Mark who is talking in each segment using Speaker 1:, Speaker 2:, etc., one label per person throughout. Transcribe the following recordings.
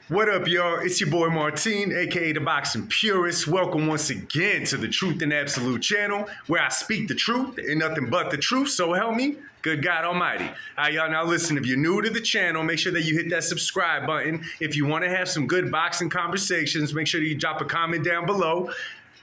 Speaker 1: What up, y'all? It's your boy Martine, aka the Boxing Purist. Welcome once again to the Truth and Absolute channel, where I speak the truth and nothing but the truth. So help me, good God Almighty. All right, y'all. Now listen, if you're new to the channel, make sure that you hit that subscribe button. If you want to have some good boxing conversations, make sure that you drop a comment down below.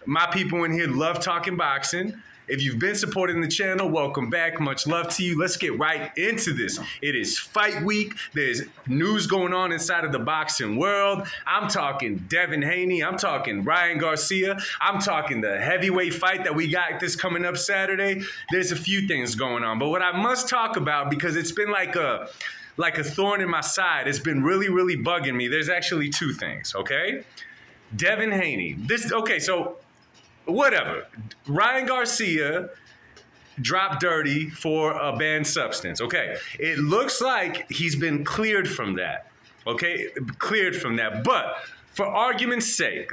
Speaker 1: My people in here love talking boxing. If you've been supporting the channel, welcome back. Much love to you. Let's get right into this. It is fight week. There's news going on inside of the boxing world. I'm talking Devin Haney. I'm talking Ryan Garcia. I'm talking the heavyweight fight that we got this coming up Saturday. There's a few things going on. But what I must talk about, because it's been like a thorn in my side, it's been really, really bugging me. There's actually two things, okay? Devin Haney. So whatever. Ryan Garcia dropped dirty for a banned substance. Okay. It looks like he's been cleared from that. Okay. Cleared from that. But for argument's sake,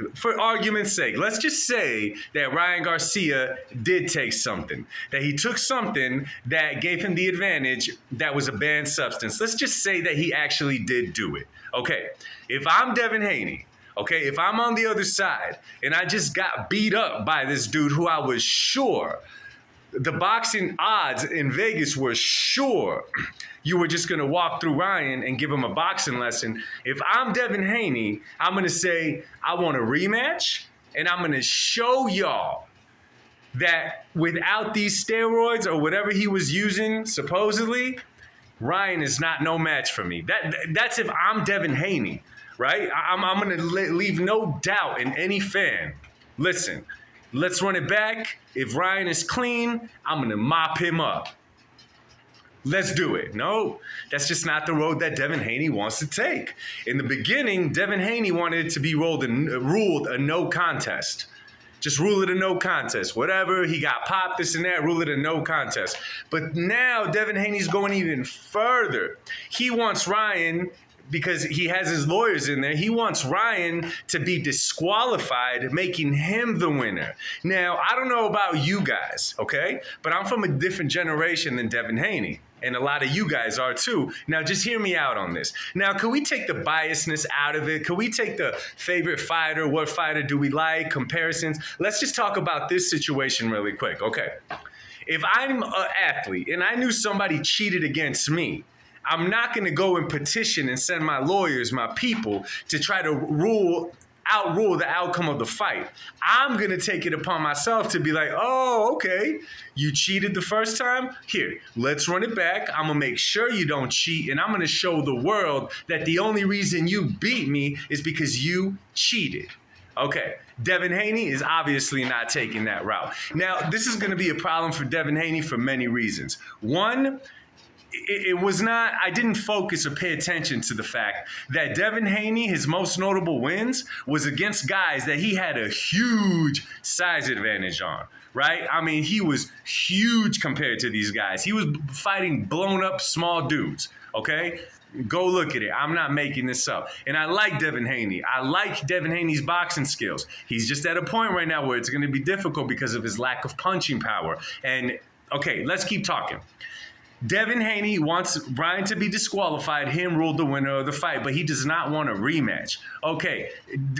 Speaker 1: let's just say that Ryan Garcia did take something, that he took something that gave him the advantage that was a banned substance. Let's just say that he actually did do it. Okay. If I'm Devin Haney, okay, if I'm on the other side and I just got beat up by this dude who I was sure, the boxing odds in Vegas were sure you were just going to walk through Ryan and give him a boxing lesson. If I'm Devin Haney, I'm going to say, I want a rematch, and I'm going to show y'all that without these steroids or whatever he was using, supposedly, Ryan is not no match for me. That's if I'm Devin Haney. Right? I'm going to leave no doubt in any fan. Listen, let's run it back. If Ryan is clean, I'm going to mop him up. Let's do it. No, that's just not the road that Devin Haney wants to take. In the beginning, Devin Haney wanted it to be ruled a no contest. Just rule it a no contest. Whatever, he got popped, this and that, rule it a no contest. But now Devin Haney's going even further. He wants Ryan, because he has his lawyers in there, he wants Ryan to be disqualified, making him the winner. Now, I don't know about you guys, okay? But I'm from a different generation than Devin Haney. And a lot of you guys are too. Now, just hear me out on this. Now, can we take the biasness out of it? Can we take the favorite fighter? What fighter do we like? Comparisons? Let's just talk about this situation really quick, okay? If I'm an athlete and I knew somebody cheated against me, I'm not going to go and petition and send my lawyers, my people, to try to outrule the outcome of the fight. I'm going to take it upon myself to be like, oh, okay, you cheated the first time? Here, let's run it back. I'm going to make sure you don't cheat, and I'm going to show the world that the only reason you beat me is because you cheated. Okay, Devin Haney is obviously not taking that route. Now, this is going to be a problem for Devin Haney for many reasons. One, I didn't focus or pay attention to the fact that Devin Haney, his most notable wins was against guys that he had a huge size advantage on, right? I mean, he was huge compared to these guys. He was fighting blown up small dudes, okay? Go look at it. I'm not making this up. And I like Devin Haney. I like Devin Haney's boxing skills. He's just at a point right now where it's going to be difficult because of his lack of punching power. And, okay, let's keep talking. Devin Haney wants Ryan to be disqualified, him ruled the winner of the fight, but he does not want a rematch. Okay,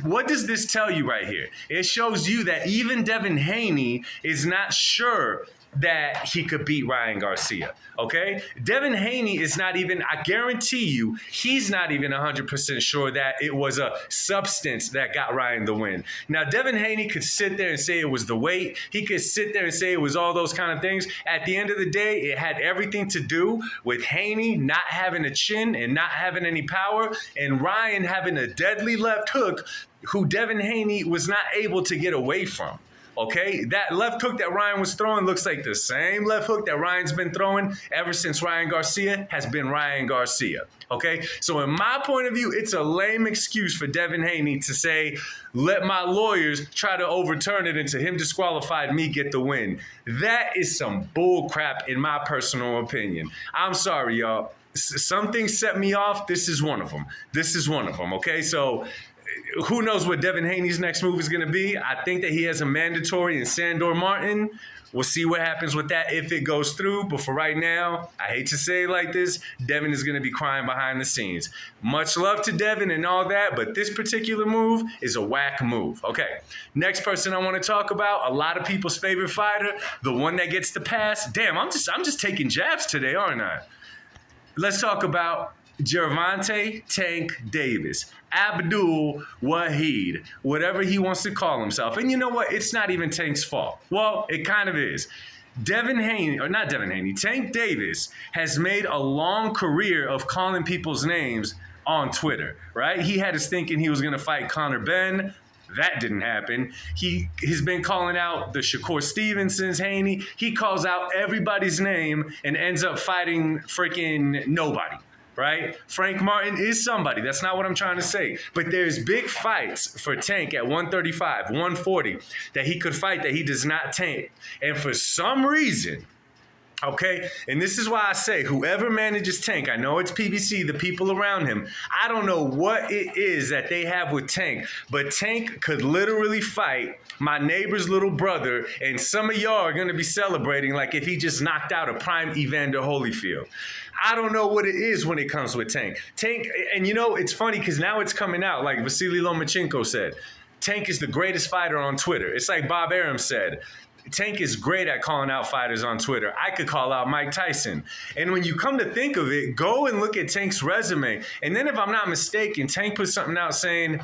Speaker 1: what does this tell you right here? It shows you that even Devin Haney is not sure that he could beat Ryan Garcia, okay? Devin Haney is not even, I guarantee you, he's not even 100% sure that it was a substance that got Ryan the win. Now, Devin Haney could sit there and say it was the weight. He could sit there and say it was all those kind of things. At the end of the day, it had everything to do with Haney not having a chin and not having any power, and Ryan having a deadly left hook who Devin Haney was not able to get away from. Okay, that left hook that Ryan was throwing looks like the same left hook that Ryan's been throwing ever since Ryan Garcia has been Ryan Garcia. Okay, so in my point of view, it's a lame excuse for Devin Haney to say, let my lawyers try to overturn it into him disqualified, me get the win. That is some bull crap in my personal opinion. I'm sorry, y'all. Some things set me off. This is one of them. Okay, so Who knows what Devin Haney's next move is going to be? I think that he has a mandatory in Sandor Martin. We'll see what happens with that if it goes through. But for right now, I hate to say it like this, Devin is going to be crying behind the scenes. Much love to Devin and all that, but this particular move is a whack move. Okay, next person I want to talk about, a lot of people's favorite fighter, the one that gets the pass. Damn, I'm just taking jabs today, aren't I? Let's talk about Gervonta Tank Davis, Abdul Wahid, whatever he wants to call himself. And you know what? It's not even Tank's fault. Well, it kind of is. Tank Davis has made a long career of calling people's names on Twitter, right? He had us thinking he was going to fight Conor Benn. That didn't happen. He's been calling out the Shakur Stevensons, Haney. He calls out everybody's name and ends up fighting freaking nobody, right? Frank Martin is somebody. That's not what I'm trying to say. But there's big fights for Tank at 135, 140 that he could fight that he does not take. And for some reason, okay, and this is why I say whoever manages Tank, I know it's PBC, the people around him, I don't know what it is that they have with Tank, but Tank could literally fight my neighbor's little brother, and some of y'all are going to be celebrating like if he just knocked out a prime Evander Holyfield. I don't know what it is when it comes with Tank. Tank, and you know, it's funny because now it's coming out, like Vasily Lomachenko said, Tank is the greatest fighter on Twitter. It's like Bob Arum said, Tank is great at calling out fighters on Twitter. I could call out Mike Tyson. And when you come to think of it, go and look at Tank's resume. And then if I'm not mistaken, Tank put something out saying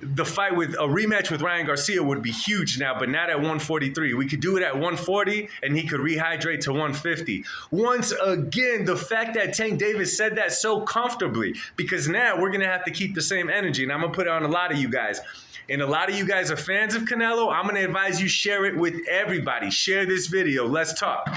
Speaker 1: the fight with a rematch with Ryan Garcia would be huge now, but not at 143. We could do it at 140 and he could rehydrate to 150. Once again, the fact that Tank Davis said that so comfortably, because now we're going to have to keep the same energy. And I'm going to put it on a lot of you guys. And a lot of you guys are fans of Canelo. I'm going to advise you share it with everybody. Share this video. Let's talk.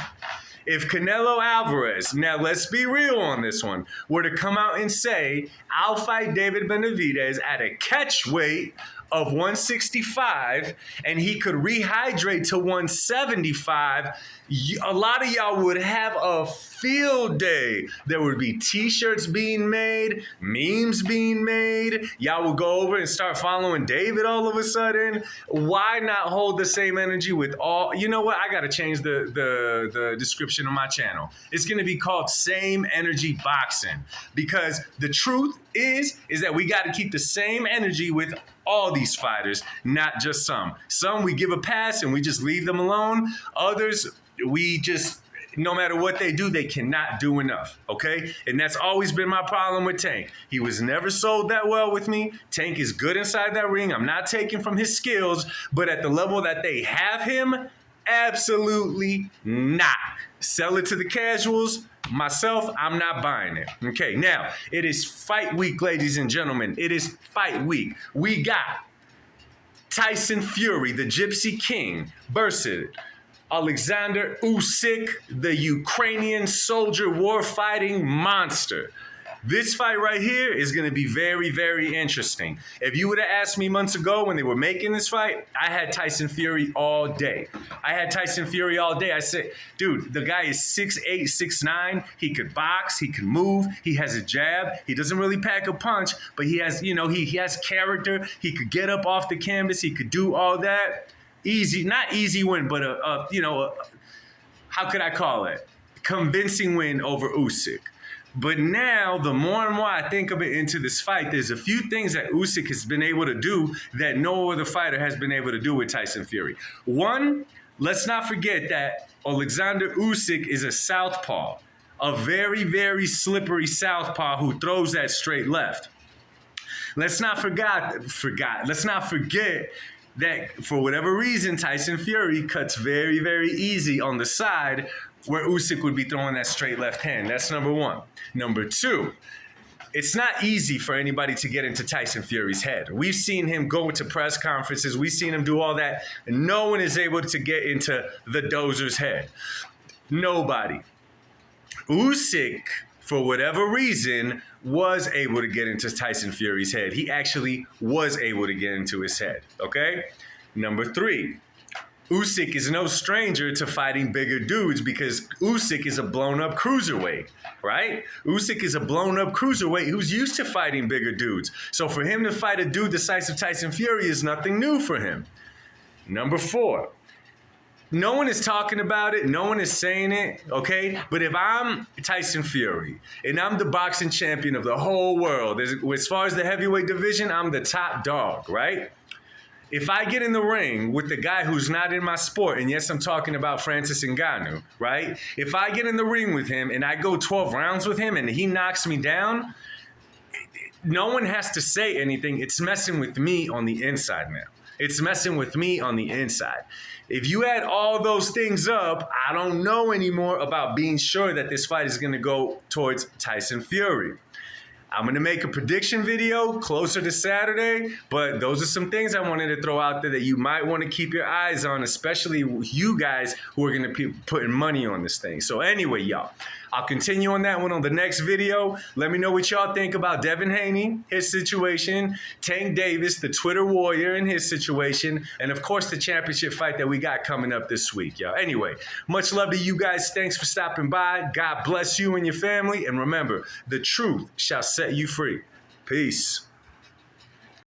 Speaker 1: If Canelo Alvarez, now let's be real on this one, were to come out and say, I'll fight David Benavidez at a catch weight of 165 and he could rehydrate to 175, a lot of y'all would have a field day. There would be t-shirts being made, memes being made. Y'all would go over and start following David all of a sudden. Why not hold the same energy with all? You know what? I got to change the description of my channel. It's going to be called Same Energy Boxing, because the truth is that we got to keep the same energy with all these fighters, not just some. Some we give a pass and we just leave them alone. Others, we just, no matter what they do, they cannot do enough, okay? And that's always been my problem with Tank. He was never sold that well with me. Tank is good inside that ring. I'm not taking from his skills, but at the level that they have him, absolutely not. Sell it to the casuals. Myself, I'm not buying it. Okay, now, it is fight week, ladies and gentlemen. It is fight week. We got Tyson Fury, the Gypsy King, versus Alexander Usyk, the Ukrainian soldier war-fighting monster. This fight right here is going to be very, very interesting. If you would have asked me months ago when they were making this fight, I had Tyson Fury all day. I said, dude, the guy is 6'8", 6'9". He could box. He can move. He has a jab. He doesn't really pack a punch, but he has, you know, he has character. He could get up off the canvas. He could do all that. Easy, not easy win, but how could I call it? Convincing win over Usyk. But now, the more and more I think of it into this fight, there's a few things that Usyk has been able to do that no other fighter has been able to do with Tyson Fury. One, let's not forget that Alexander Usyk is a southpaw, a very, very slippery southpaw who throws that straight left. Let's not forget that for whatever reason, Tyson Fury cuts very, very easy on the side where Usyk would be throwing that straight left hand. That's number one. Number two, it's not easy for anybody to get into Tyson Fury's head. We've seen him go to press conferences. We've seen him do all that. And no one is able to get into the dozer's head. Nobody. Usyk, for whatever reason, was able to get into Tyson Fury's head. He actually was able to get into his head, okay? Number three, Usyk is no stranger to fighting bigger dudes because Usyk is a blown-up cruiserweight, right? Usyk is a blown-up cruiserweight who's used to fighting bigger dudes. So for him to fight a dude the size of Tyson Fury is nothing new for him. Number 4. No one is talking about it. No one is saying it, okay? But if I'm Tyson Fury and I'm the boxing champion of the whole world, as far as the heavyweight division, I'm the top dog, right? If I get in the ring with the guy who's not in my sport, and yes, I'm talking about Francis Ngannou, right? If I get in the ring with him and I go 12 rounds with him and he knocks me down, no one has to say anything. It's messing with me on the inside now. It's messing with me on the inside. If you add all those things up, I don't know anymore about being sure that this fight is going to go towards Tyson Fury. I'm going to make a prediction video closer to Saturday, but those are some things I wanted to throw out there that you might want to keep your eyes on, especially you guys who are going to be putting money on this thing. So anyway, y'all, I'll continue on that one on the next video. Let me know what y'all think about Devin Haney, his situation, Tank Davis, the Twitter warrior, and his situation, and of course the championship fight that we got coming up this week, y'all. Anyway, much love to you guys. Thanks for stopping by. God bless you and your family, and remember, the truth shall set you free. Peace.